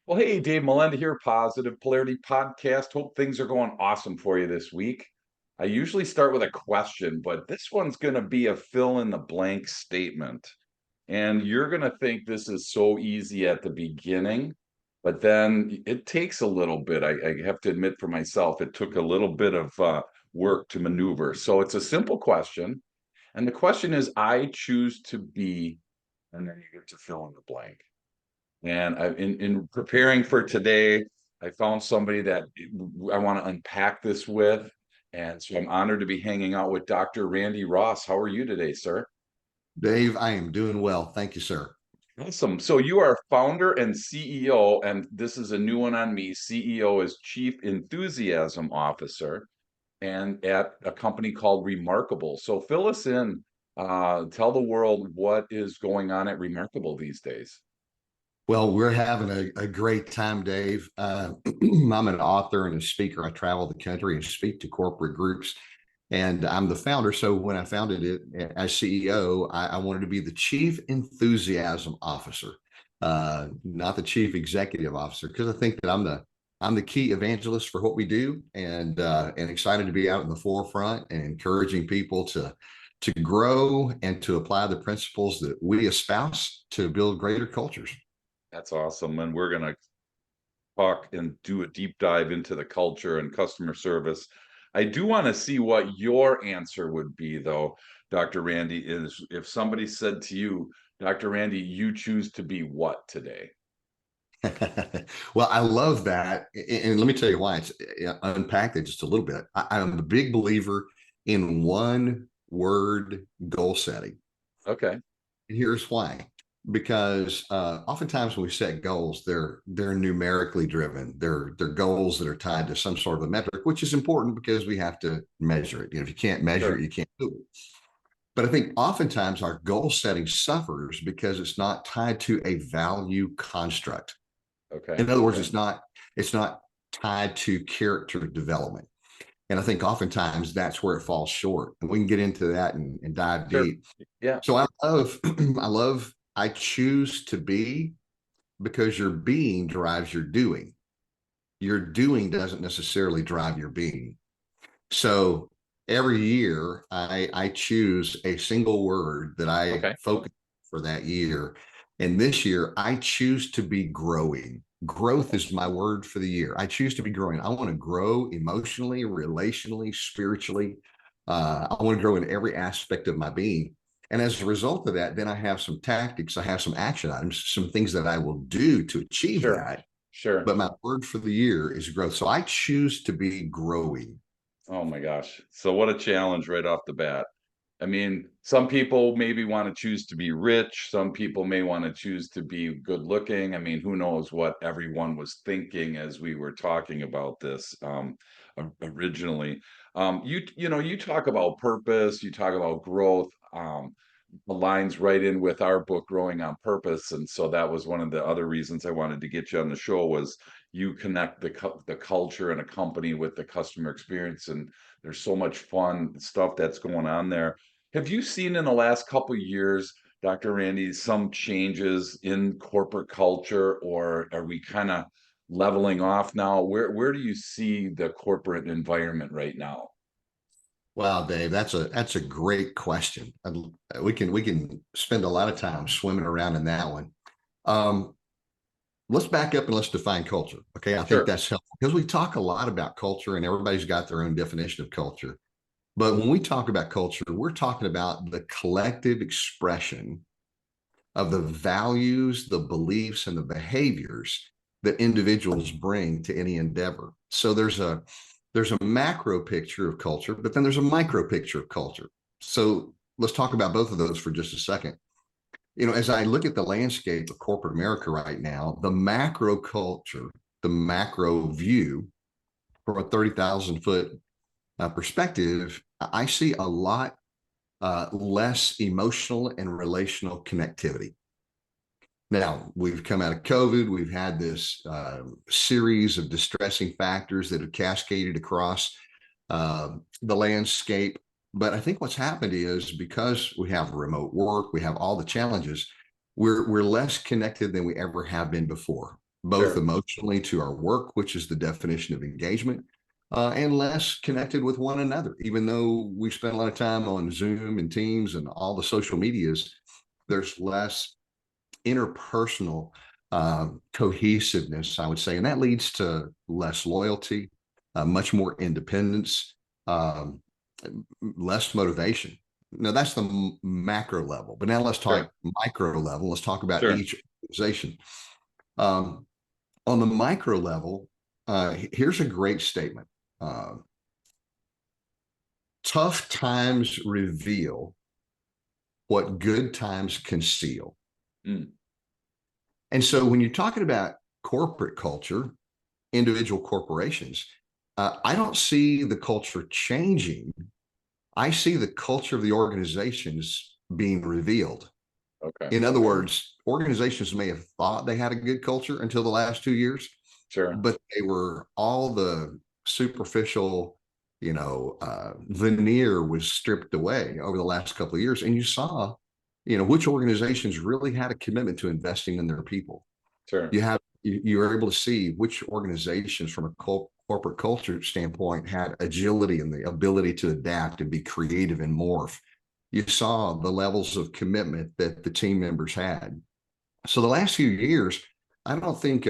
Well, hey, Dave Melenda here, Positive Polarity Podcast. Hope things are going awesome for you this week. I usually start with a question, but this one's going to be a fill in the blank statement. And you're going to think this is so easy at the beginning, but then it takes a little bit. I have to admit for myself, it took a little bit of work to maneuver. So it's a simple question. And the question is, I choose to be, and then you get to fill in the blank. And in preparing for today, I found somebody that I want to unpack this with. And so I'm honored to be hanging out with Dr. Randy Ross. How are you today, sir? Dave, I am doing well. Thank you, sir. Awesome. So you are founder and CEO, and this is a new one on me. CEO is Chief Enthusiasm Officer, and at a company called Remarkable. So fill us in. Tell the world what is going on at Remarkable these days. Well, we're having a great time, Dave. I'm an author and a speaker. I travel the country and speak to corporate groups, and I'm the founder. So when I founded it as CEO, I wanted to be the Chief Enthusiasm Officer, not the Chief Executive Officer, because I think that I'm the key evangelist for what we do, and excited to be out in the forefront and encouraging people to grow and to apply the principles that we espouse to build greater cultures. That's awesome. And we're going to talk and do a deep dive into the culture and customer service. I do want to see what your answer would be, though, Dr. Randy, is if somebody said to you, Dr. Randy, you choose to be what today? Well, I love that. And let me tell you why. It's unpack it just a little bit. I'm a big believer in one word goal setting. Okay, And here's why. Because oftentimes when we set goals, they're numerically driven. They're goals that are tied to some sort of a metric, which is important because we have to measure it. If you can't measure sure. it, you can't do it. But I think oftentimes our goal setting suffers because it's not tied to a value construct. Okay, In other words, okay. it's not tied to character development. And I think oftentimes that's where it falls short. And we can get into that and dive Sure. deep. Yeah, So I love, I choose to be because your being drives your doing. Your doing doesn't necessarily drive your being. So every year I choose a single word that I okay. focus for that year. And this year I choose to be growing. Growth is my word for the year. I choose to be growing. I want to grow emotionally, relationally, spiritually. I want to grow in every aspect of my being. And as a result of that, then I have some tactics, I have some action items, some things that I will do to achieve Sure, that. sure. But my word for the year is growth. So I choose to be growing. Oh my gosh. So what a challenge right off the bat. I mean, some people maybe want to choose to be rich. Some people may want to choose to be good looking. I mean, who knows what everyone was thinking as we were talking about this originally. You talk about purpose, you talk about growth. Aligns right in with our book, Growing on Purpose, and so that was one of the other reasons I wanted to get you on the show was you connect the culture and a company with the customer experience, and there's so much fun stuff that's going on there. Have you seen in the last couple of years, Dr. Randy, some changes in corporate culture, or are we kind of leveling off now? Where do you see the corporate environment right now? Wow, Dave, that's a great question. We can spend a lot of time swimming around in that one. Um, let's back up and let's define culture. Okay, I think Sure. that's helpful because we talk a lot about culture and everybody's got their own definition of culture. But when we talk about culture, we're talking about the collective expression of the values, the beliefs, and the behaviors that individuals bring to any endeavor. So there's a macro picture of culture, but then there's a micro picture of culture. So let's talk about both of those for just a second. As I look at the landscape of corporate America right now, the macro culture, the macro view from a 30,000 foot perspective, I see a lot less emotional and relational connectivity. Now, we've come out of COVID. We've had this series of distressing factors that have cascaded across the landscape. But I think what's happened is because we have remote work, we have all the challenges, we're less connected than we ever have been before. both Sure. emotionally to our work, which is the definition of engagement, and less connected with one another. Even though we spend a lot of time on Zoom and Teams and all the social medias, there's less interpersonal cohesiveness, I would say, and that leads to less loyalty, much more independence, um, less motivation. Now that's the macro level, but now let's Sure. talk micro level. Let's talk about Sure. each organization. Um, on the micro level, here's a great statement. Uh, Tough times reveal what good times conceal. Mm, And so when you're talking about corporate culture, individual corporations, I don't see the culture changing. I see the culture of the organizations being revealed. okay. In other words, organizations may have thought they had a good culture until the last 2 years, Sure. but they were all the superficial, veneer was stripped away over the last couple of years. And you saw, which organizations really had a commitment to investing in their people. Sure. You are able to see which organizations from a corporate culture standpoint had agility and the ability to adapt and be creative and morph. You saw the levels of commitment that the team members had. So the last few years, I don't think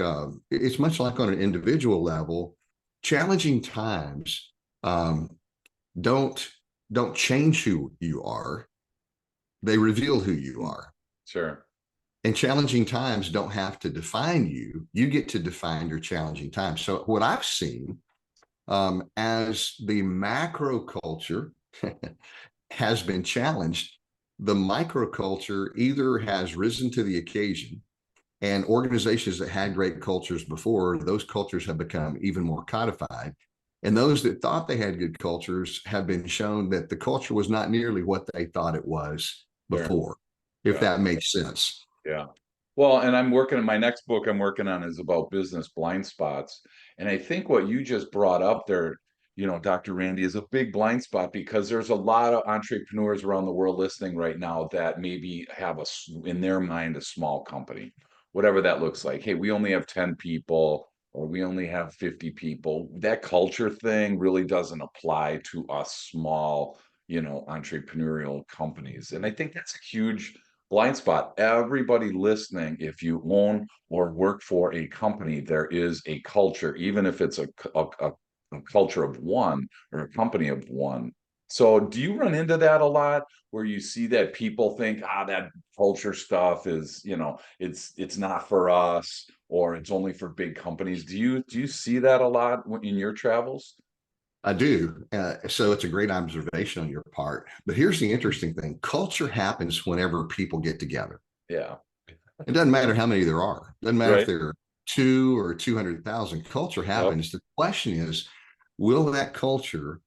it's much like on an individual level. Challenging times um, don't don't change who you are; they reveal who you Mm, are. sure. And challenging times don't have to define you. You get to define your challenging times. So what I've seen as the macro culture has been challenged, the microculture either has risen to the occasion, and organizations that had great cultures before, those cultures have become even more codified. And those that thought they had good cultures have been shown that the culture was not nearly what they thought it was Sure. before, if Yeah. that makes sense. Yeah. Well, and I'm working on my next book I'm working on is about business blind spots. And I think what you just brought up there, Dr. Randy, is a big blind spot because there's a lot of entrepreneurs around the world listening right now that maybe have in their mind, a small company, whatever that looks like. Hey, we only have 10 people or we only have 50 people. That culture thing really doesn't apply to us small, entrepreneurial companies. And I think that's a huge blind spot. Everybody listening, if you own or work for a company, there is a culture, even if it's a culture of one or a company of one. So, do you run into that a lot where you see that people think, that culture stuff is, it's not for us or it's only for big companies? Do you see that a lot in your travels? I do. So it's a great observation on your part. But here's the interesting thing: culture happens whenever people get together. Yeah. It doesn't matter how many there are. It doesn't matter if Right. there are two or 200,000. Culture Yep. happens. The question is, will that culture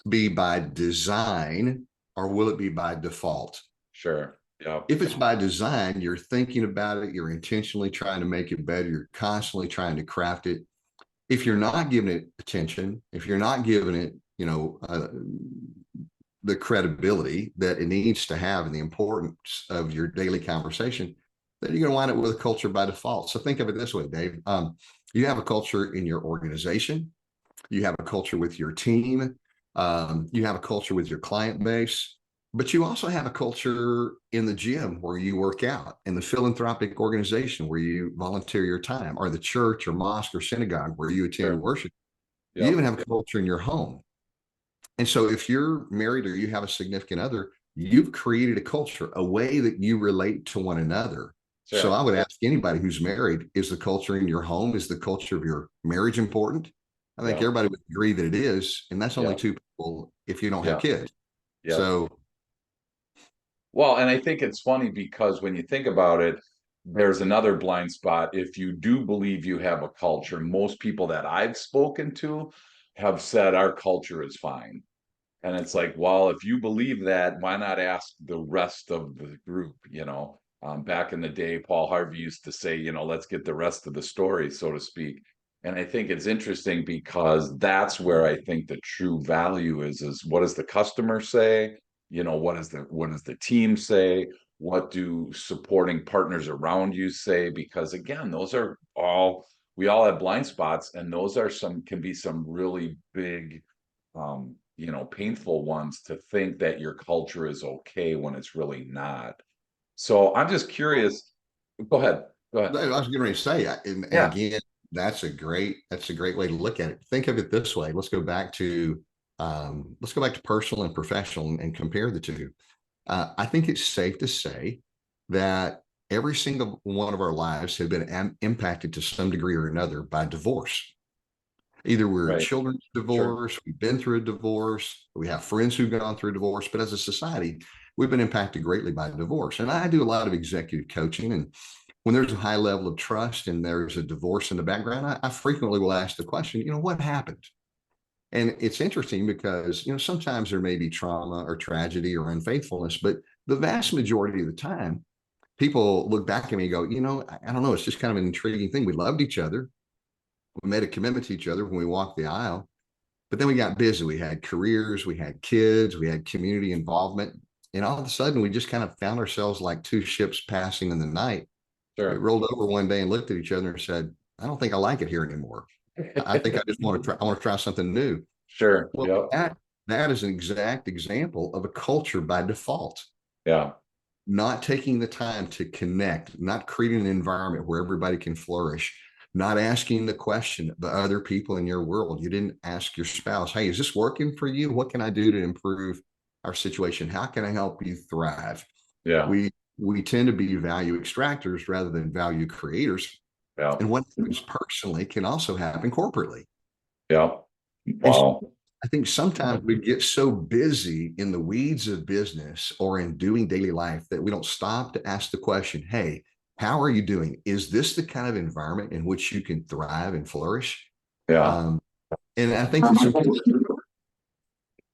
be by design or will it be by default? Sure. Yep. If it's by design, you're thinking about it, you're intentionally trying to make it better, you're constantly trying to craft it. If you're not giving it attention, if you're not giving it, the credibility that it needs to have and the importance of your daily conversation, then you're going to wind up with a culture by default. So think of it this way, Dave. You have a culture in your organization, you have a culture with your team, you have a culture with your client base, but you also have a culture in the gym where you work out, in the philanthropic organization where you volunteer your time, or the church or mosque or synagogue where you attend Sure. worship. You Yep. even have a culture in your home. And so if you're married or you have a significant other, you've created a culture, a way that you relate to one another. So I Sure. would ask anybody who's married, is the culture in your home, is the culture of your marriage important? I think Yep. everybody would agree that it is. And that's only Yep. two people if you don't have Yep. kids. Yep. So Well, and I think it's funny because when you think about it, there's another blind spot. If you do believe you have a culture, most people that I've spoken to have said our culture is fine. And it's like, well, if you believe that, why not ask the rest of the group? Back in the day, Paul Harvey used to say, let's get the rest of the story, so to speak. And I think it's interesting because that's where I think the true value is what does the customer say? What does the team say? What do supporting partners around you say? Because again, those are all, we all have blind spots, and those are some, can be some really big, painful ones, to think that your culture is okay when it's really not. So I'm just curious. Go ahead. Go ahead. I was getting ready to say, and Yeah. again, that's a great way to look at it. Think of it this way. Let's go back to personal and professional and compare the two. I think it's safe to say that every single one of our lives have been impacted to some degree or another by divorce. Either we're Right. children Sure. divorce, we've been through a divorce, we have friends who've gone through a divorce, but as a society, we've been impacted greatly by divorce. And I do a lot of executive coaching, and when there's a high level of trust and there's a divorce in the background, I frequently will ask the question, what happened? And it's interesting because, sometimes there may be trauma or tragedy or unfaithfulness, but the vast majority of the time, people look back at me and go, I don't know, it's just kind of an intriguing thing. We loved each other. We made a commitment to each other when we walked the aisle, but then we got busy. We had careers, we had kids, we had community involvement. And all of a sudden, we just kind of found ourselves like two ships passing in the night. We Sure. rolled over one day and looked at each other and said, I don't think I like it here anymore. I think I just want to try, I want to try something new. Sure. Well, Yep. that is an exact example of a culture by default, Yeah. not taking the time to connect, not creating an environment where everybody can flourish, not asking the question the other people in your world. You didn't ask your spouse, hey, is this working for you? What can I do to improve our situation? How can I help you thrive? Yeah. We tend to be value extractors rather than value creators. Yeah. And what happens personally can also happen corporately. Yeah. And so Wow. I think sometimes we get so busy in the weeds of business or in doing daily life that we don't stop to ask the question, hey, how are you doing? Is this the kind of environment in which you can thrive and flourish? Yeah. Um, and I think it's important.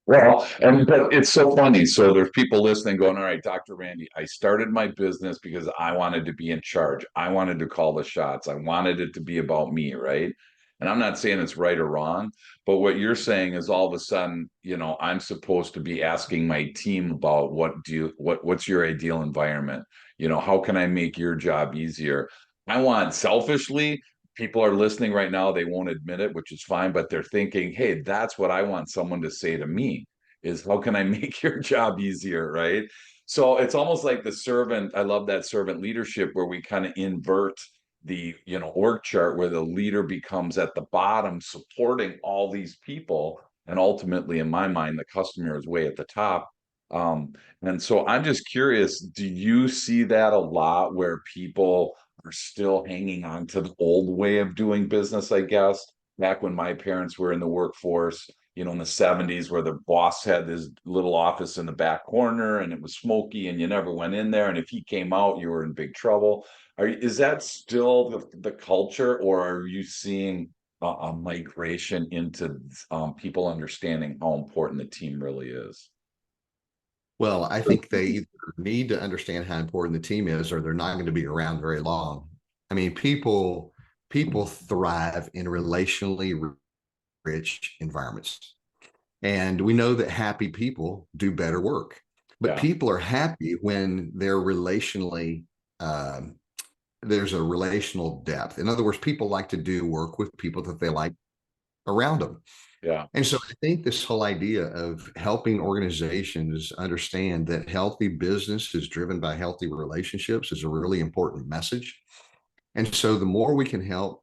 Well, and but it's so funny. So there's people listening going, all right, Dr. Randy, I started my business because I wanted to be in charge. I wanted to call the shots. I wanted it to be about me, right? And I'm not saying it's right or wrong, but what you're saying is all of a sudden, I'm supposed to be asking my team about what's your ideal environment? How can I make your job easier? I want selfishly, people are listening right now, they won't admit it, which is fine, but they're thinking, hey, that's what I want someone to say to me, is how can I make your job easier, right? So it's almost like the servant. I love that servant leadership where we kind of invert the org chart, where the leader becomes at the bottom supporting all these people, and ultimately in my mind the customer is way at the top. And so I'm just curious, do you see that a lot, where people are still hanging on to the old way of doing business, I guess, back when my parents were in the workforce, in the 70s, where the boss had this little office in the back corner and it was smoky and you never went in there. And if he came out, you were in big trouble. Is that still the culture, or are you seeing a migration into people understanding how important the team really is? Well, I think they either need to understand how important the team is or they're not going to be around very long. I mean, people thrive in relationally rich environments. And we know that happy people do better work, but Yeah, people are happy when um, there's a relational depth. In other words, people like to do work with people that they like around them. yeah, And so I think this whole idea of helping organizations understand that healthy business is driven by healthy relationships is a really important message. And so the more we can help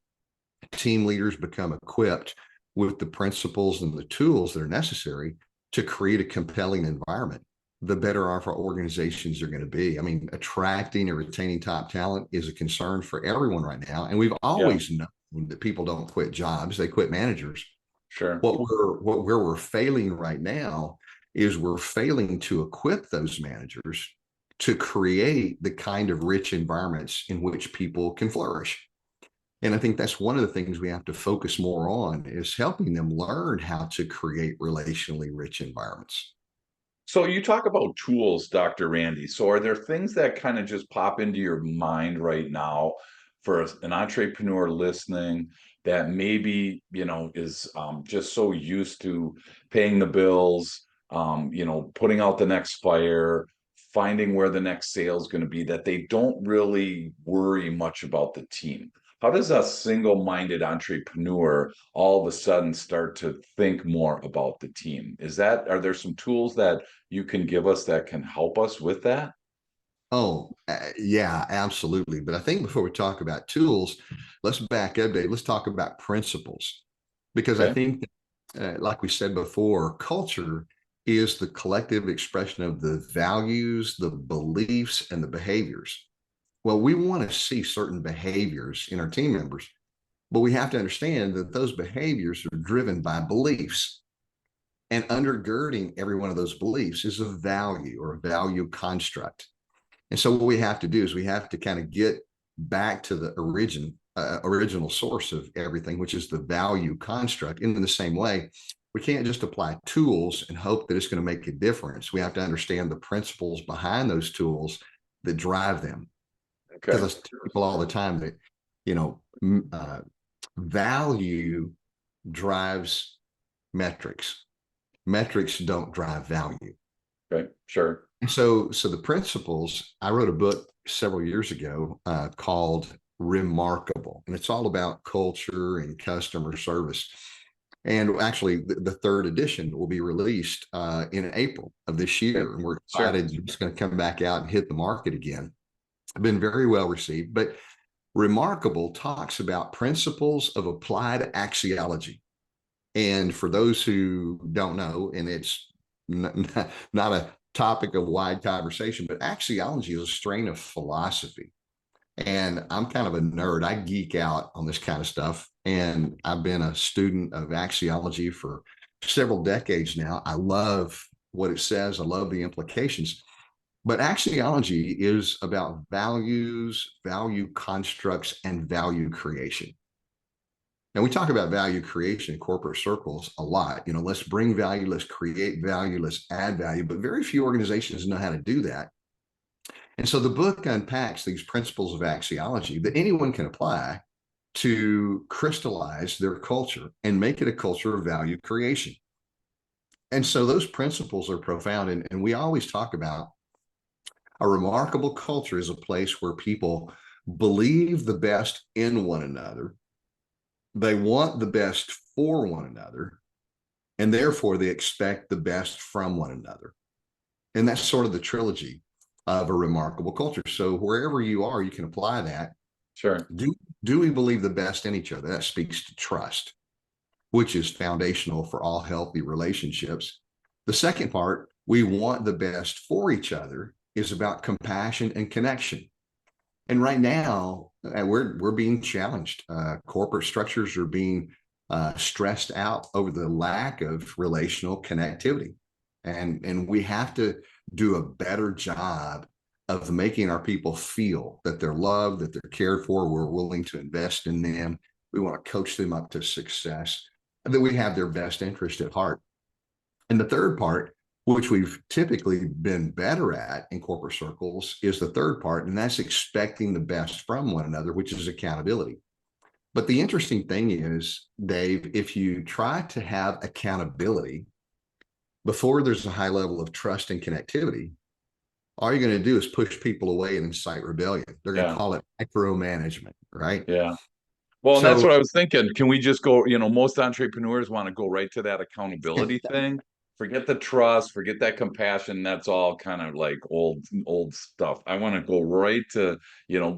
team leaders become equipped with the principles and the tools that are necessary to create a compelling environment, the better our organizations are going to be. I mean, attracting and retaining top talent is a concern for everyone right now. And we've yeah, always known that people don't quit jobs, they quit managers. sure. Where we're failing right now is we're failing to equip those managers to create the kind of rich environments in which people can flourish. And I think that's one of the things we have to focus more on is helping them learn how to create relationally rich environments. So you talk about tools, Dr. Randy. So are there things that kind of just pop into your mind right now for an entrepreneur listening that maybe, is just so used to paying the bills, putting out the next fire, finding where the next sale is going to be, that they don't really worry much about the team. How does a single-minded entrepreneur all of a sudden start to think more about the team? Are there some tools that you can give us that can help us with that? Oh, yeah, absolutely. But I think before we talk about tools, let's back up, Dave. Let's talk about principles, because I Okay. think, like we said before, culture is the collective expression of the values, the beliefs, and the behaviors. Well, we want to see certain behaviors in our team members, but we have to understand that those behaviors are driven by beliefs. And undergirding every one of those beliefs is a value or a value construct. And so what we have to do is we have to kind of get back to the original source of everything, which is the value construct. And in the same way, we can't just apply tools and hope that it's going to make a difference. We have to understand the principles behind those tools that drive them. Because Okay. I tell people all the time that, you know, value drives metrics. Metrics don't drive value. Okay. Sure. So the principles, I wrote a book several years ago called Remarkable, and it's all about culture and customer service. And actually, the third edition will be released in April of this Okay. year, and we're Sure. excited it's going to come back out and hit the market again. Been very well received, but Remarkable talks about principles of applied axiology. And for those who don't know, and it's not a topic of wide conversation, but axiology is a strain of philosophy. And I'm kind of a nerd. I geek out on this kind of stuff. And I've been a student of axiology for several decades now. I love what it says, I love the implications. But axiology is about values, value constructs, and value creation. And we talk about value creation in corporate circles a lot. You know, let's bring value, let's create value, let's add value. But very few organizations know how to do that. And so the book unpacks these principles of axiology that anyone can apply to crystallize their culture and make it a culture of value creation. And so those principles are profound. And we always talk about a remarkable culture is a place where people believe the best in one another. They want the best for one another, and therefore they expect the best from one another. And that's sort of the trilogy of a remarkable culture. So wherever you are, you can apply that. Sure. Do we believe the best in each other? That speaks to trust, which is foundational for all healthy relationships. The second part, we want the best for each other, is about compassion and connection. And right now, we're being challenged. Corporate structures are being stressed out over the lack of relational connectivity, and we have to do a better job of making our people feel that they're loved, that they're cared for. We're willing to invest in them. We want to coach them up to success, and that we have their best interest at heart. And the third part, which we've typically been better at in corporate circles, is the third part, and that's expecting the best from one another, which is accountability. But the interesting thing is, Dave, if you try to have accountability before there's a high level of trust and connectivity, all you're going to do is push people away and incite rebellion. They're going to Yeah. call it micromanagement, right? Yeah. Well, and that's So what I was thinking. Can we just go, most entrepreneurs want to go right to that accountability thing. Forget the trust, forget that compassion. That's all kind of like old stuff. I want to go right to,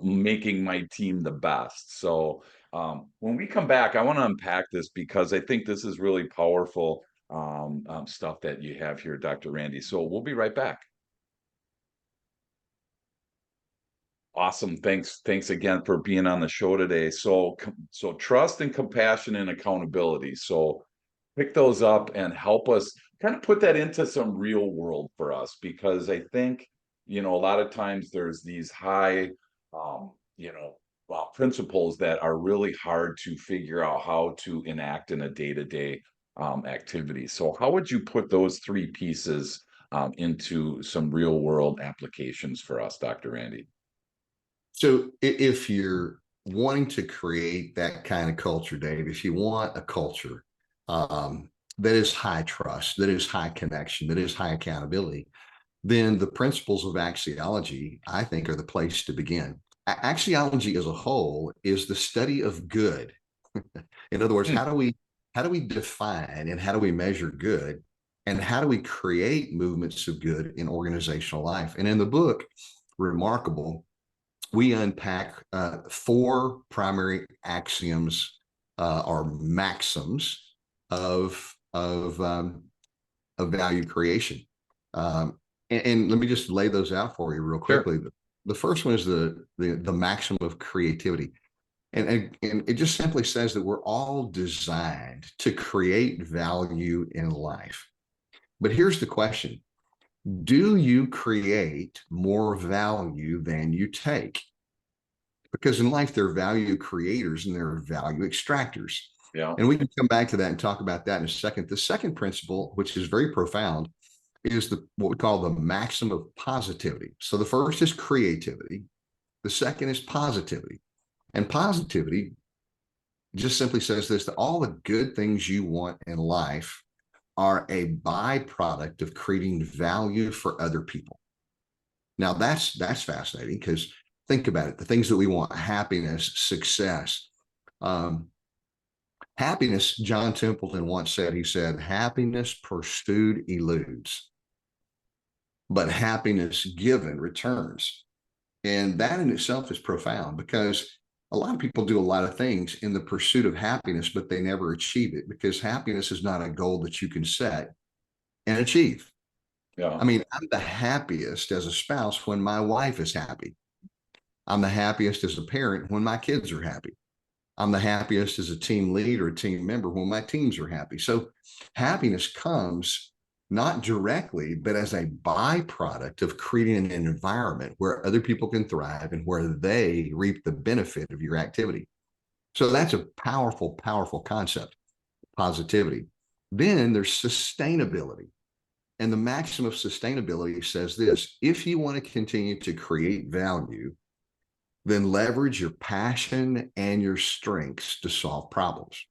making my team the best. So when we come back, I want to unpack this because I think this is really powerful stuff that you have here, Dr. Randy. So we'll be right back. Awesome. Thanks again for being on the show today. So trust and compassion and accountability. So pick those up and help us kind of put that into some real world for us, because I think, a lot of times there's these high, um, principles that are really hard to figure out how to enact in a day-to-day activity. So how would you put those three pieces into some real world applications for us, Dr. Randy? So if you're wanting to create that kind of culture, Dave, if you want a culture that is high trust, that is high connection, that is high accountability, then the principles of axiology, I think, are the place to begin. Axiology as a whole is the study of good. In other words, Hmm, how do we define and how do we measure good? And how do we create movements of good in organizational life? And in the book, Remarkable, we unpack four primary axioms or maxims of of value creation. Um, and let me just lay those out for you real sure. quickly. The first one is the maximum of creativity. And it just simply says that we're all designed to create value in life. But here's the question: do you create more value than you take? Because in life, there are value creators and there are value extractors. Yeah. And we can come back to that and talk about that in a second. The second principle, which is very profound, is the what we call the maxim of positivity. So the first is creativity, the second is positivity. And positivity just simply says this: that all the good things you want in life are a byproduct of creating value for other people. Now that's fascinating because think about it: the things that we want, happiness, success. Um, Happiness, John Templeton once said, he said, happiness pursued eludes, but happiness given returns. And that in itself is profound because a lot of people do a lot of things in the pursuit of happiness, but they never achieve it because happiness is not a goal that you can set and achieve. Yeah. I mean, I'm the happiest as a spouse when my wife is happy. I'm the happiest as a parent when my kids are happy. I'm the happiest as a team lead or a team member when my teams are happy. So happiness comes not directly, but as a byproduct of creating an environment where other people can thrive and where they reap the benefit of your activity. So that's a powerful, powerful concept, positivity. Then there's sustainability. And the maxim of sustainability says this: if you want to continue to create value, then leverage your passion and your strengths to solve problems.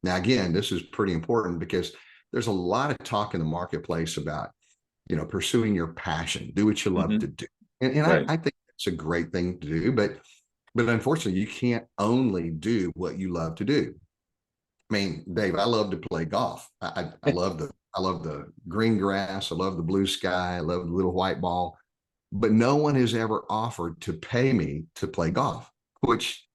Now, again, this is pretty important because there's a lot of talk in the marketplace about, pursuing your passion, do what you love Hmm. to do. And Right. I think it's a great thing to do, but unfortunately, you can't only do what you love to do. I mean, Dave, I love to play golf. I love the green grass. I love the blue sky. I love the little white ball, but no one has ever offered to pay me to play golf, which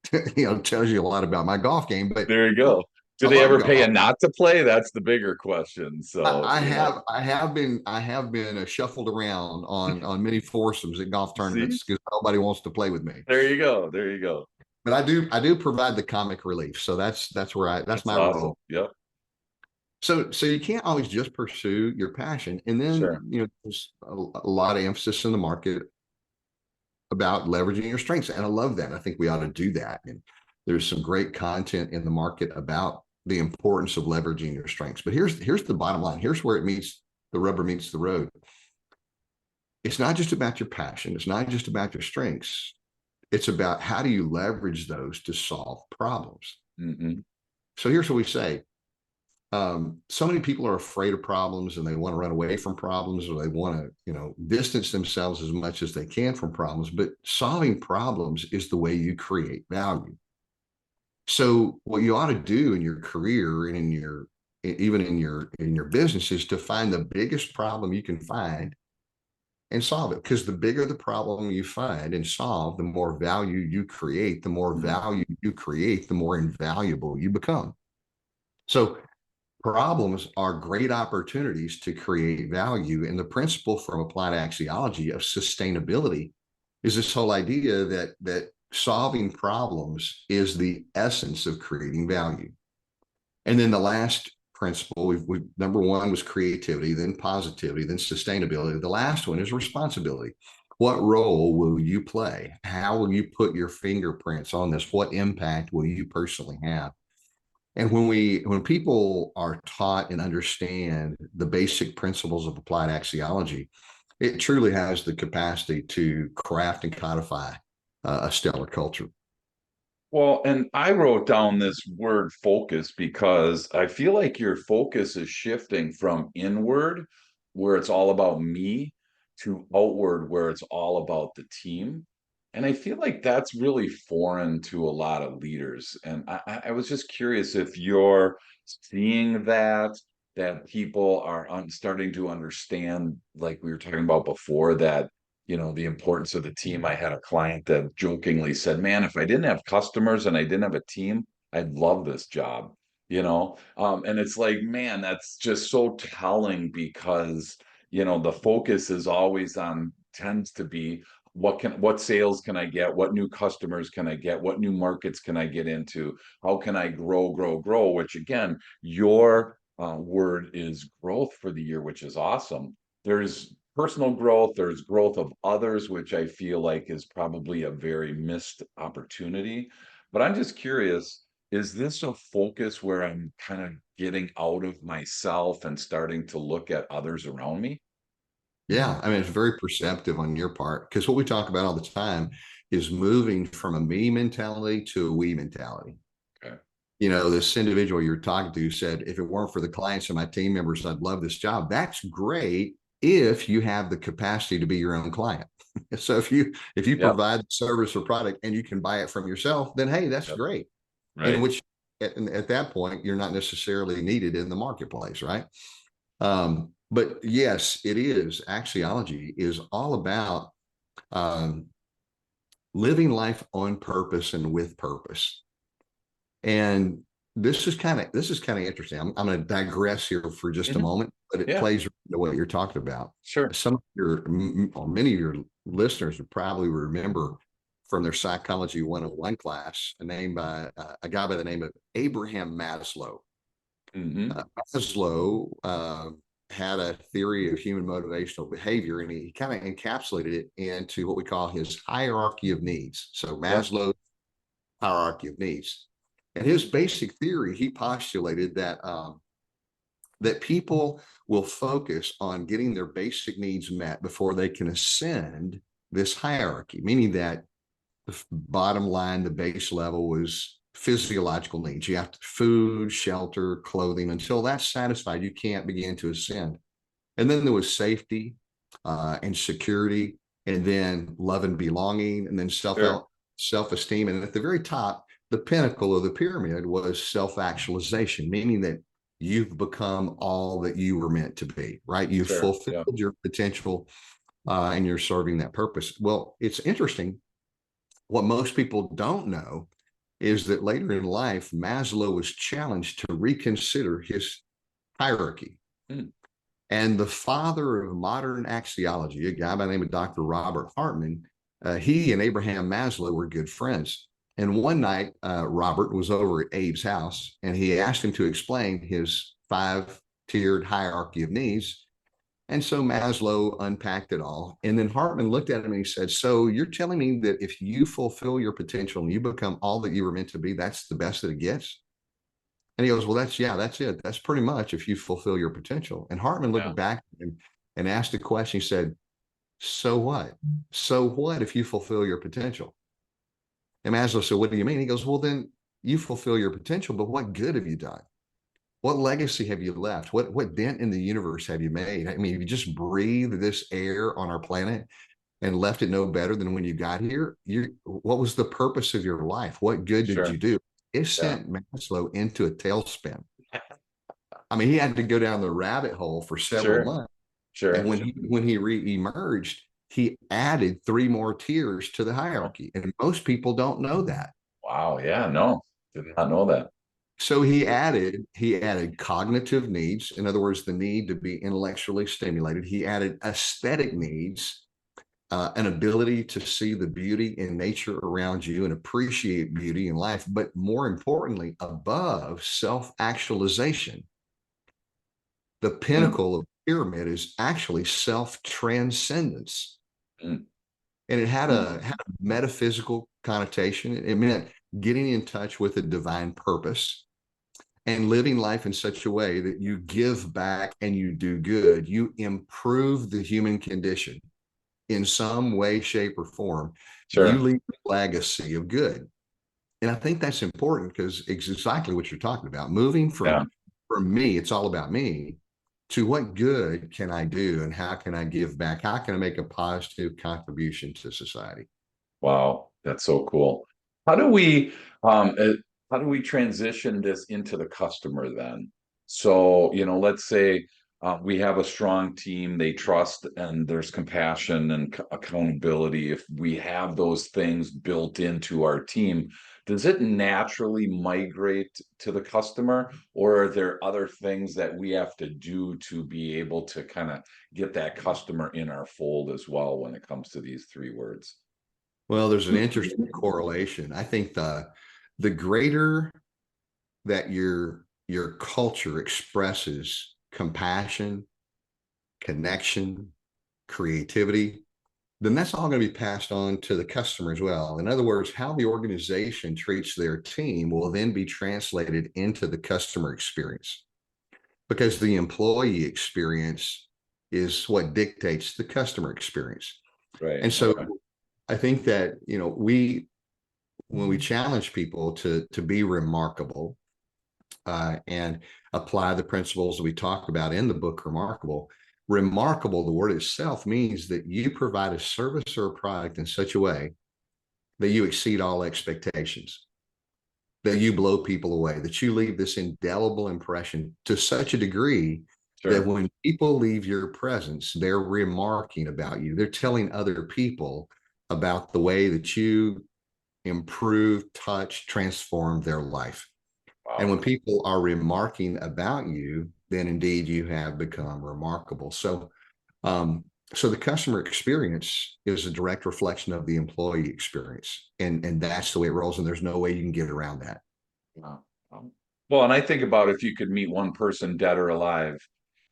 tells you a lot about my golf game. But There you go. Do I they love ever pay you golf. not to play? That's the bigger question. So, I have been shuffled around on many foursomes at golf see, tournaments because nobody wants to play with me. there you go. There you go. But I do provide the comic relief, so that's where that's That's my awesome. role. Yep. So you can't always just pursue your passion, and then Sure. there's a lot of emphasis in the market about leveraging your strengths. And I love that. I think we ought to do that. And there's some great content in the market about the importance of leveraging your strengths. But here's the bottom line. Here's where the rubber meets the road. It's not just about your passion. It's not just about your strengths. It's about how do you leverage those to solve problems. Hmm. So here's what we say. So many people are afraid of problems and they want to run away from problems, or they want to, distance themselves as much as they can from problems. But solving problems is the way you create value. So what you ought to do in your career and even in your business is to find the biggest problem you can find and solve it. Because the bigger the problem you find and solve, the more value you create. The more value you create, the more invaluable you become. So problems are great opportunities to create value. And the principle from applied axiology of sustainability is this whole idea that solving problems is the essence of creating value. And then the last principle, we number one was creativity, then positivity, then sustainability. The last one is responsibility. What role will you play? How will you put your fingerprints on this? What impact will you personally have? And when people are taught and understand the basic principles of applied axiology, it truly has the capacity to craft and codify a stellar culture. Well, and I wrote down this word focus because I feel like your focus is shifting from inward, where it's all about me, to outward where it's all about the team. And I feel like that's really foreign to a lot of leaders. And I was just curious if you're seeing that, that people are starting to understand, like we were talking about before, that, the importance of the team. I had a client that jokingly said, man, if I didn't have customers and I didn't have a team, I'd love this job, and it's like, man, that's just so telling because, the focus is always on, tends to be, what sales can I get? What new customers can I get? What new markets can I get into? How can I grow? Which again, your word is growth for the year, which is awesome. There's personal growth, there's growth of others, which I feel like is probably a very missed opportunity. But I'm just curious, is this a focus where I'm kind of getting out of myself and starting to look at others around me? Yeah, I mean, it's very perceptive on your part because what we talk about all the time is moving from a me mentality to a we mentality. Okay. This individual you're talking to said, if it weren't for the clients and my team members, I'd love this job. That's great if you have the capacity to be your own client. So if you Yep. provide the service or product and you can buy it from yourself, then hey, that's Yep. great. And Right. which at that point, you're not necessarily needed in the marketplace, right? But yes, it is. Axiology is all about um, living life on purpose and with purpose. And this is kind of interesting. I'm going to digress here for just a Mhm. moment, but it Yeah, plays into what you're talking about. sure. Some of your or many of your listeners would probably remember from their psychology 101 class a guy by the name of Abraham Maslow. Hmm. Maslow had a theory of human motivational behavior, and he kind of encapsulated it into what we call his hierarchy of needs. So Yep. Maslow's hierarchy of needs, and his basic theory, he postulated that people will focus on getting their basic needs met before they can ascend this hierarchy, meaning that the bottom line, the base level was physiological needs. You have food, shelter, clothing. Until that's satisfied, you can't begin to ascend. And then there was safety and security, and then love and belonging, and then Sure. self-esteem. And at the very top, the pinnacle of the pyramid was self-actualization, meaning that you've become all that you were meant to be, right? You've Sure. Yeah. fulfilled your potential and you're serving that purpose. Well, it's interesting. What most people don't know is that later in life, Maslow was challenged to reconsider his hierarchy. Mm. And the father of modern axiology, a guy by the name of Dr. Robert Hartman, he and Abraham Maslow were good friends. And one night, Robert was over at Abe's house and he asked him to explain his 5-tiered hierarchy of needs. And so Maslow unpacked it all. And then Hartman looked at him and he said, so you're telling me that if you fulfill your potential and you become all that you were meant to be, that's the best that it gets? And he goes, well, that's it. That's pretty much if you fulfill your potential. And Hartman Yeah. looked back and asked a question. He said, so what? So what if you fulfill your potential? And Maslow said, what do you mean? He goes, well, then you fulfill your potential, but what good have you done? What legacy have you left? What dent in the universe have you made? I mean, if you just breathe this air on our planet and left it no better than when you got here, what was the purpose of your life? What good did you Sure. do? It Yeah. sent Maslow into a tailspin. I mean, he had to go down the rabbit hole for several Sure. months. And Sure. when he re-emerged, he added 3 more tiers to the Huh. hierarchy. And most people don't know that. Wow. Yeah. No, did not know that. So he added cognitive needs, in other words, the need to be intellectually stimulated. He added aesthetic needs, an ability to see the beauty in nature around you and appreciate beauty in life, but more importantly, above self-actualization. The Mm. pinnacle of the pyramid is actually self-transcendence. Mm. And it had Mm. a metaphysical connotation. It meant getting in touch with a divine purpose and living life in such a way that you give back and you do good. You improve the human condition in some way, shape, or form. You Sure. leave a legacy of good. And I think that's important because it's exactly what you're talking about. Moving Yeah. from me, it's all about me, to what good can I do and how can I give back? How can I make a positive contribution to society? Wow, that's so cool. How do we um uh, how do we transition this into the customer then? So, let's say we have a strong team, they trust and there's compassion and accountability. If we have those things built into our team, does it naturally migrate to the customer, or are there other things that we have to do to be able to kind of get that customer in our fold as well when it comes to these three words? Well, there's an interesting correlation. I think the greater that your culture expresses compassion, connection, creativity, then that's all going to be passed on to the customer as well. In other words, how the organization treats their team will then be translated into the customer experience, because the employee experience is what dictates the customer experience. Right. And so Okay. I think that, we when we challenge people to be remarkable, and apply the principles that we talk about in the book Remarkable. Remarkable, the word itself means that you provide a service or a product in such a way that you exceed all expectations, that you blow people away, that you leave this indelible impression to such a degree that Sure. when people leave your presence, they're remarking about you. They're telling other people about the way that you improve, touch, transform their life. And when Wow. people are remarking about you, then indeed you have become remarkable. Um, so the customer experience is a direct reflection of the employee experience, and that's the way it rolls. And there's no way you can get around that. Wow. Well, and I think about if you could meet one person dead or alive,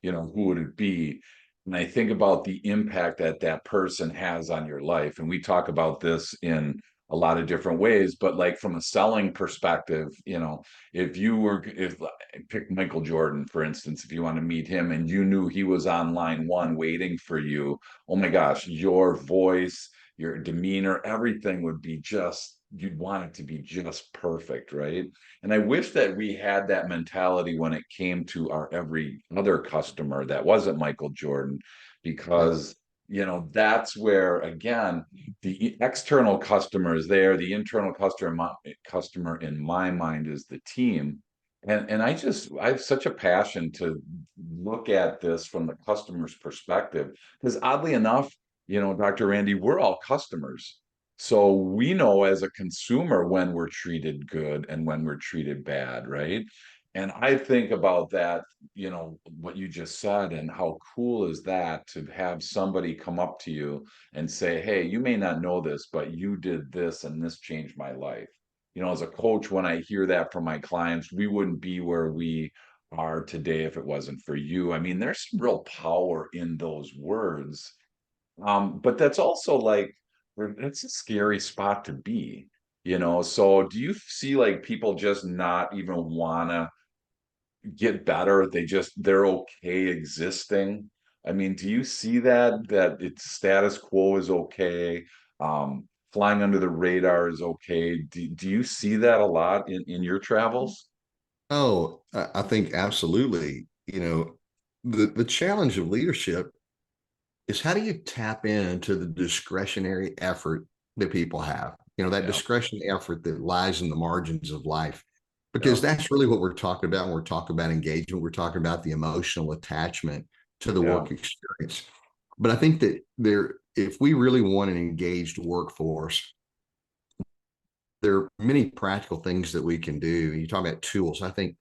who would it be? And I think about the impact that that person has on your life. And we talk about this in a lot of different ways, but like from a selling perspective, if pick Michael Jordan, for instance, if you want to meet him and you knew he was on line one waiting for you, oh my gosh, your voice, your demeanor, everything would be you'd want it to be just perfect, right? And I wish that we had that mentality when it came to our every other customer that wasn't Michael Jordan, Yeah. because that's where again the external customer is there, the internal customer in my mind is the team. And I have such a passion to look at this from the customer's perspective, because oddly enough, Dr. Randy, we're all customers. So we know as a consumer when we're treated good and when we're treated bad, right? And I think about that, what you just said, and how cool is that to have somebody come up to you and say, "Hey, you may not know this, but you did this and this changed my life." As a coach, when I hear that from my clients, we wouldn't be where we are today if it wasn't for you. I mean, there's some real power in those words, but that's also like it's a scary spot to be. So do you see like people just not even wanna get better? They're okay existing? I mean, do you see that it's status quo is okay? Flying under the radar is okay. Do you see that a lot in your travels? Oh, I think absolutely. The challenge of leadership is, how do you tap into the discretionary effort that people have? That Yeah, discretionary effort that lies in the margins of life, because yeah, that's really what we're talking about when we're talking about engagement. We're talking about the emotional attachment to the yeah, work experience. But I think that if we really want an engaged workforce, there are many practical things that we can do. You talk about tools. I think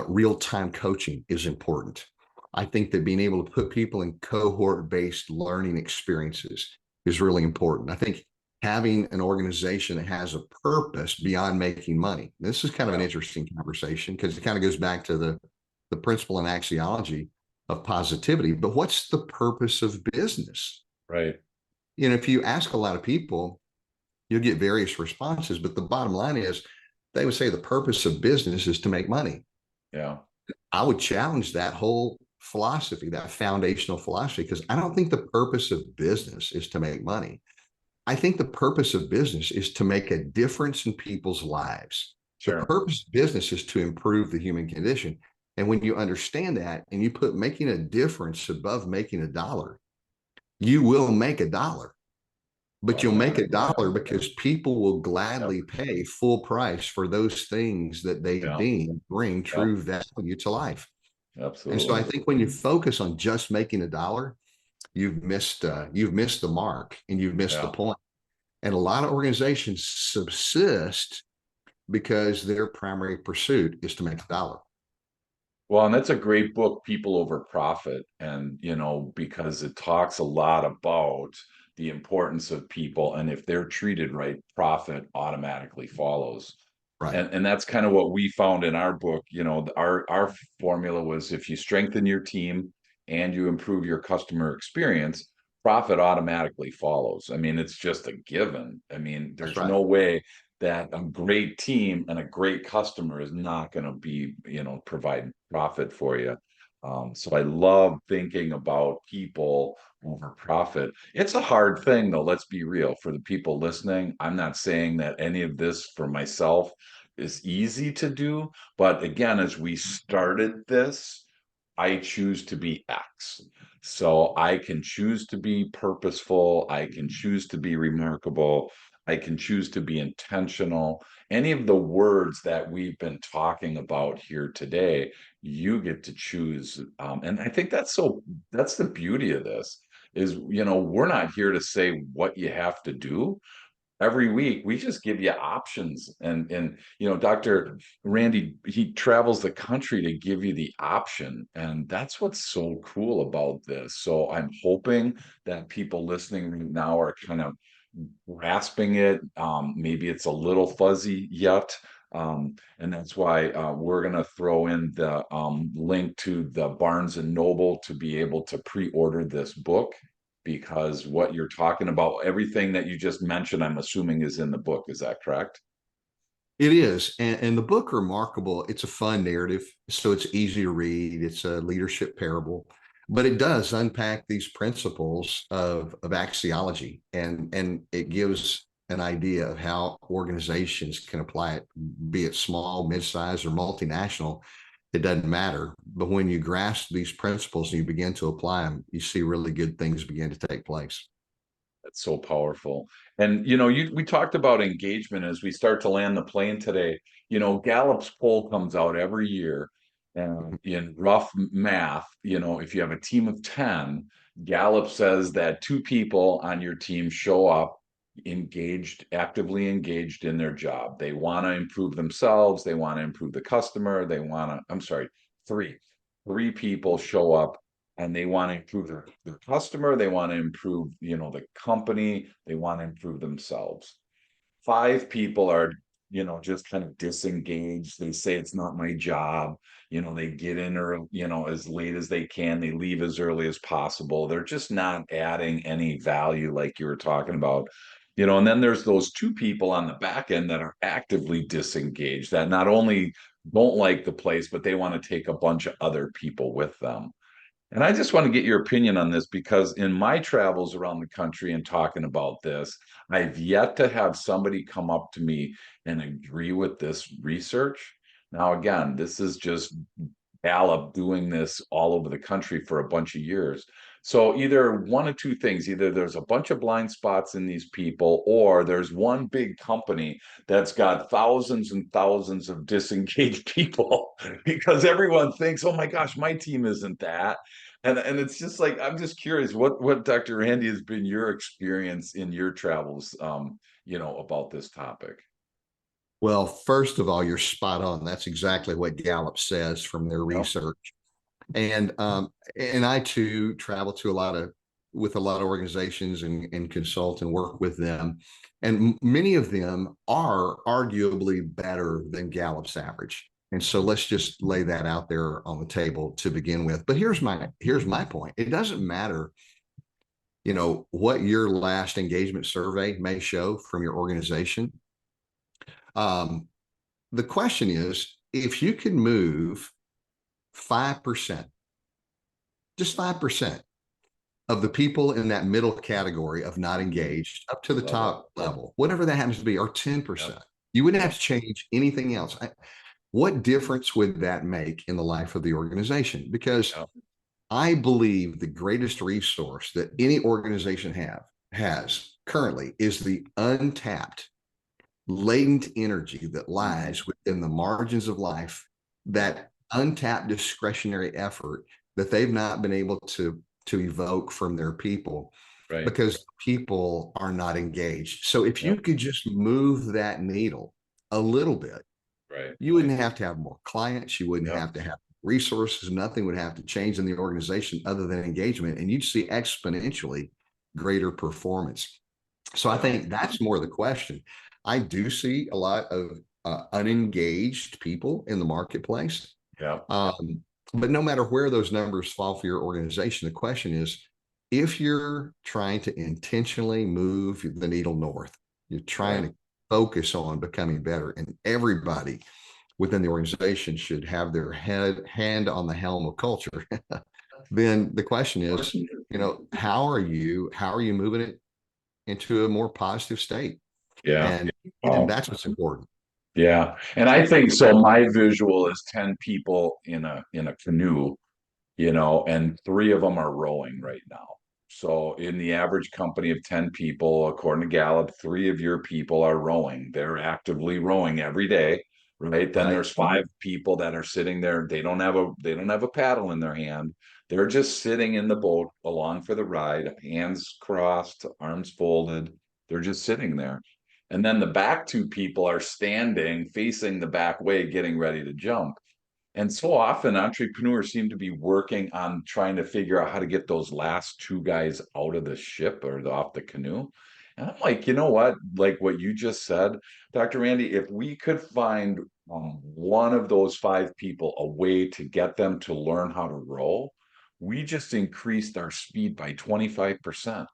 real-time coaching is important. I think that being able to put people in cohort-based learning experiences is really important. I think having an organization that has a purpose beyond making money. This is kind of an yeah, interesting conversation, because it kind of goes back to the principle and axiology of positivity. But what's the purpose of business? right. If you ask a lot of people, you'll get various responses, but the bottom line is they would say the purpose of business is to make money. Yeah, I would challenge that whole philosophy, that foundational philosophy, because I don't think the purpose of business is to make money. I think the purpose of business is to make a difference in people's lives. The sure. purpose of business is to improve the human condition. And when you understand that and you put making a difference above making a dollar, you will make a dollar. But you'll make a Automatically. dollar because people will Yep. gladly pay full price for those things that they Yeah. deem bring Yep. true value to life. And so I Absolutely. think when you focus on just making a dollar, you've missed the mark and you've missed the Yeah. point. And a lot of organizations subsist because their primary pursuit is to make a dollar. Well, and that's a great book, People Over Profit. And, because it talks a lot about the importance of people. And if they're treated right, profit automatically follows. Right. And that's kind of what we found in our book. Our formula was if you strengthen your team and you improve your customer experience, profit automatically follows. I mean, it's just a given. I mean, That's there's right. no way that a great team and a great customer is not going to be, provide profit for you. So I love thinking about people over profit. It's a hard thing, though. Let's be real. For the people listening, I'm not saying that any of this for myself is easy to do. But again, as we started this, I choose to be X. So I can choose to be purposeful. I can choose to be remarkable. I can choose to be intentional. Any of the words that we've been talking about here today, you get to choose. And I think that's the beauty of this is, we're not here to say what you have to do. Every week we just give you options, and Dr. Randy, he travels the country to give you the option, and that's what's so cool about this. So I'm hoping that people listening right now are kind of grasping it. Maybe it's a little fuzzy yet. And that's why we're going to throw in the link to the Barnes and Noble to be able to pre-order this book, because what you're talking about, everything that you just mentioned, I'm assuming is in the book. Is that correct? It is. And the book Remarkable, it's a fun narrative. So it's easy to read. It's a leadership parable, but it does unpack these principles of axiology, and it gives an idea of how organizations can apply it, be it small, mid-sized, or multinational. It doesn't matter. But when you grasp these principles and you begin to apply them, you see really good things begin to take place. That's so powerful. And we talked about engagement as we start to land the plane today. Gallup's poll comes out every year, and in rough math, if you have a team of 10, Gallup says that two people on your team show up engaged, actively engaged in their job. They want to improve themselves, they want to improve the customer, I'm sorry, three. Three people show up and they want to improve their customer, they want to improve the company, they want to improve themselves. Five people are just kind of disengaged, they say it's not my job, they get in or as late as they can, they leave as early as possible, they're just not adding any value like you were talking about. And then there's those two people on the back end that are actively disengaged, that not only don't like the place, but they want to take a bunch of other people with them. And I just want to get your opinion on this, because in my travels around the country and talking about this, I've yet to have somebody come up to me and agree with this research. Now, again, this is just Gallup doing this all over the country for a bunch of years. So either one of two things, either there's a bunch of blind spots in these people, or there's one big company that's got thousands and thousands of disengaged people because everyone thinks, oh my gosh, my team isn't that. And it's just like, I'm just curious, what Dr. Randy has been your experience in your travels, about this topic. Well, first of all, you're spot on. That's exactly what Gallup says from their Yep. research. And I too travel to a lot of with a lot of organizations and consult and work with them. And many of them are arguably better than Gallup's average. And so let's just lay that out there on the table to begin with. But here's my point. It doesn't matter, what your last engagement survey may show from your organization. Um, the question is, if you can move 5%, just 5% of the people in that middle category of not engaged up to the Love it. top level, whatever that happens to be, or Yep. 10%, you wouldn't have Yep. to change anything else. what difference would that make in the life of the organization? Because Yeah. I believe the greatest resource that any organization has currently is the untapped latent energy that lies within the margins of life, Yeah. that untapped discretionary effort that they've not been able to evoke from their people Right. because people are not engaged. So if you Yep. could just move that needle a little bit, Right. you wouldn't have to have more clients, you wouldn't Yep. have to have resources, nothing would have to change in the organization other than engagement, and you'd see exponentially greater performance. So I Yeah. think that's more the question. I do see a lot of unengaged people in the marketplace. Yeah. Um, but no matter where those numbers fall for your organization, the question is, if you're trying to intentionally move the needle north, you're trying Right. to focus on becoming better, and everybody within the organization should have their hand on the helm of culture, then the question is, how are you moving it into a more positive state? Yeah. And Wow. that's what's important. Yeah. And I think so. My visual is 10 people in a canoe, and three of them are rowing right now. So in the average company of 10 people, according to Gallup, three of your people are rowing. They're actively rowing every day, right? Then Right. there's five people that are sitting there. They don't have a paddle in their hand. They're just sitting in the boat along for the ride, hands crossed, arms folded. They're just sitting there. And then the back two people are standing facing the back way, getting ready to jump. And so often entrepreneurs seem to be working on trying to figure out how to get those last two guys out of the ship or off the canoe. And I'm like, you know what? Like what you just said, Dr. Randy, if we could find one of those five people a way to get them to learn how to row, we just increased our speed by 25%.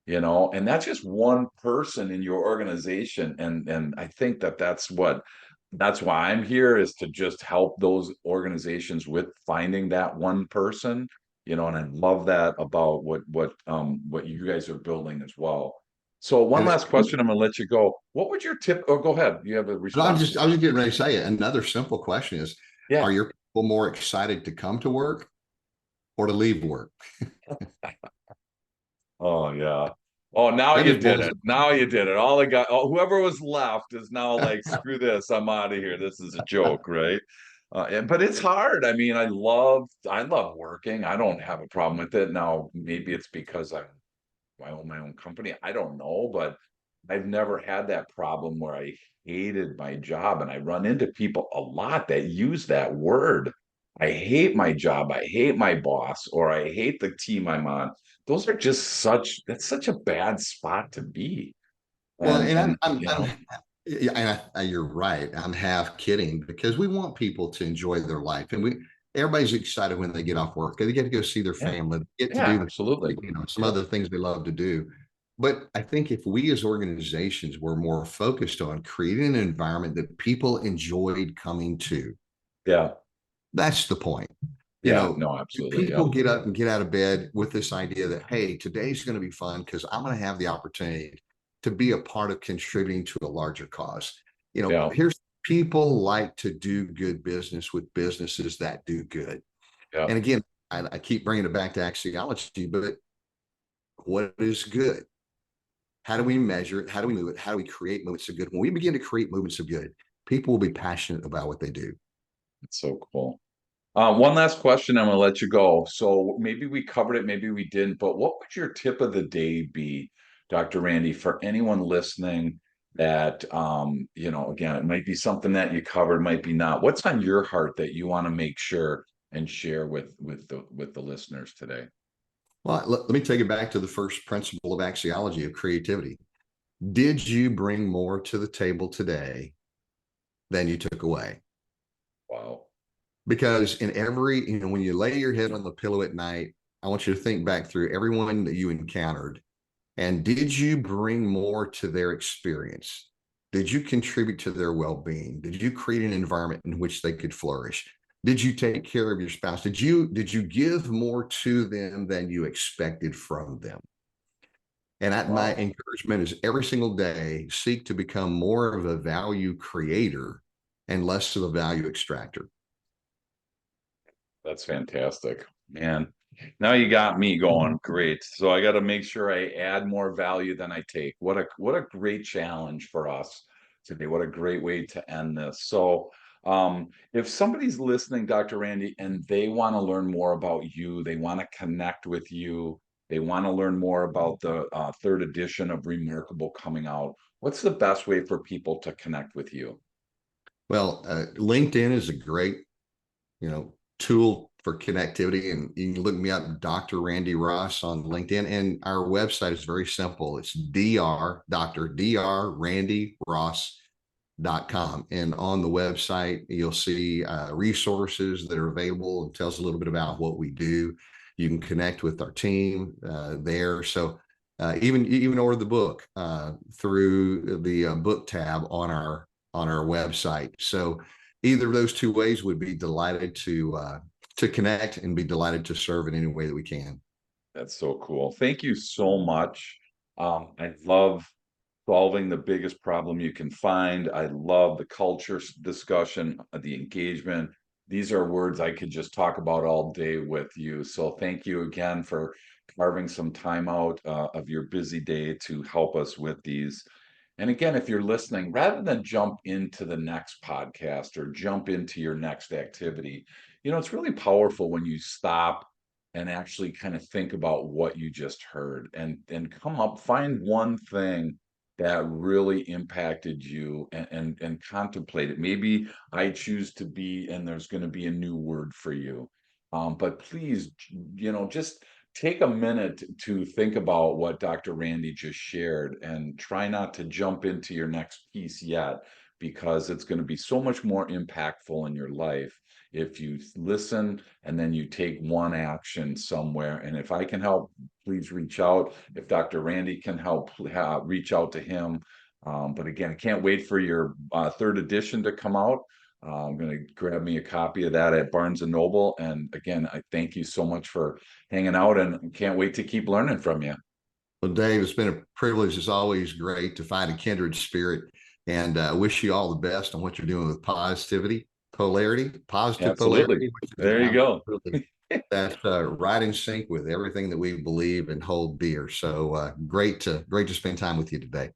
And that's just one person in your organization. And I think that's why I'm here, is to just help those organizations with finding that one person. And I love that about what you guys are building as well. So one And last question, I'm gonna let you go. What would your tip, or go ahead, you have a response? I was just getting ready to say it. Another simple question is, are Yeah. your people more excited to come to work or to leave work? Oh yeah. Oh, now That you just did boils it. down. Now you did it. Whoever was left is now like, screw this. I'm out of here. This is a joke, right? But it's hard. I mean, I love working. I don't have a problem with it. Now, maybe it's because I own my own company. I don't know, but I've never had that problem where I hated my job. And I run into people a lot that use that word. I hate my job. I hate my boss, or I hate the team I'm on. That's such a bad spot to be. Well, And, and and, yeah, and you're right. I'm half kidding because we want people to enjoy their life, and everybody's excited when they get off work. They get to go see their yeah, family, they get to yeah, do absolutely. some Yep. other things they love to do. But I think if we as organizations were more focused on creating an environment that people enjoyed coming to, Yeah. that's the point. You Yeah. know, No, absolutely. people Yep. get up and get out of bed with this idea that, hey, today's going to be fun because I'm going to have the opportunity to be a part of contributing to a larger cause. Yeah. Here's people like to do good business with businesses that do good. Yeah. And again, I keep bringing it back to axiology, but what is good? How do we measure it? How do we move it? How do we create movements of good? When we begin to create movements of good, people will be passionate about what they do. It's so cool. One last question, I'm gonna let you go. So maybe we covered it, maybe we didn't, but what would your tip of the day be, Dr. Randy, for anyone listening that again, it might be something that you covered, might be not. What's on your heart that you want to make sure and share with the listeners today? Well, let me take it back to the first principle of axiology of creativity. Did you bring more to the table today than you took away? Wow. Because when you lay your head on the pillow at night, I want you to think back through everyone that you encountered. And did you bring more to their experience? Did you contribute to their well being? Did you create an environment in which they could flourish? Did you take care of your spouse? Did you give more to them than you expected from them? And my Wow. encouragement is every single day, seek to become more of a value creator and less of a value extractor. That's fantastic, man. Now you got me going. Great. So I got to make sure I add more value than I take. What a great challenge for us today. What a great way to end this. So if somebody's listening, Dr. Randy, and they want to learn more about you, they want to connect with you, they want to learn more about the third edition of Remarkable coming out, what's the best way for people to connect with you? Well, LinkedIn is a great, tool for connectivity, and you can look me up, Dr. Randy Ross, on LinkedIn. And our website is very simple. It's drrandyross.com. And on the website, you'll see resources that are available. It tells a little bit about what we do. You can connect with our team there. So even order the book through the book tab on our website. So either of those two ways, would be delighted to connect and be delighted to serve in any way that we can. That's so cool. Thank you so much. I love solving the biggest problem you can find. I love the culture discussion, the engagement. These are words I could just talk about all day with you. So thank you again for carving some time out of your busy day to help us with these. And again, if you're listening, rather than jump into the next podcast or jump into your next activity, it's really powerful when you stop and actually kind of think about what you just heard and find one thing that really impacted you and contemplate it. Maybe I choose to be, and there's going to be a new word for you. But please, just take a minute to think about what Dr. Randy just shared and try not to jump into your next piece yet, because it's going to be so much more impactful in your life if you listen and then you take one action somewhere. And if I can help, please reach out. If Dr. Randy can help, reach out to him. But again, I can't wait for your third edition to come out. I'm going to grab me a copy of that at Barnes and Noble. And again, I thank you so much for hanging out and can't wait to keep learning from you. Well, Dave, it's been a privilege. It's always great to find a kindred spirit, and wish you all the best on what you're doing with positive Absolutely. polarity, which is There you go. absolutely that's right in sync with everything that we believe and hold dear. So great to spend time with you today.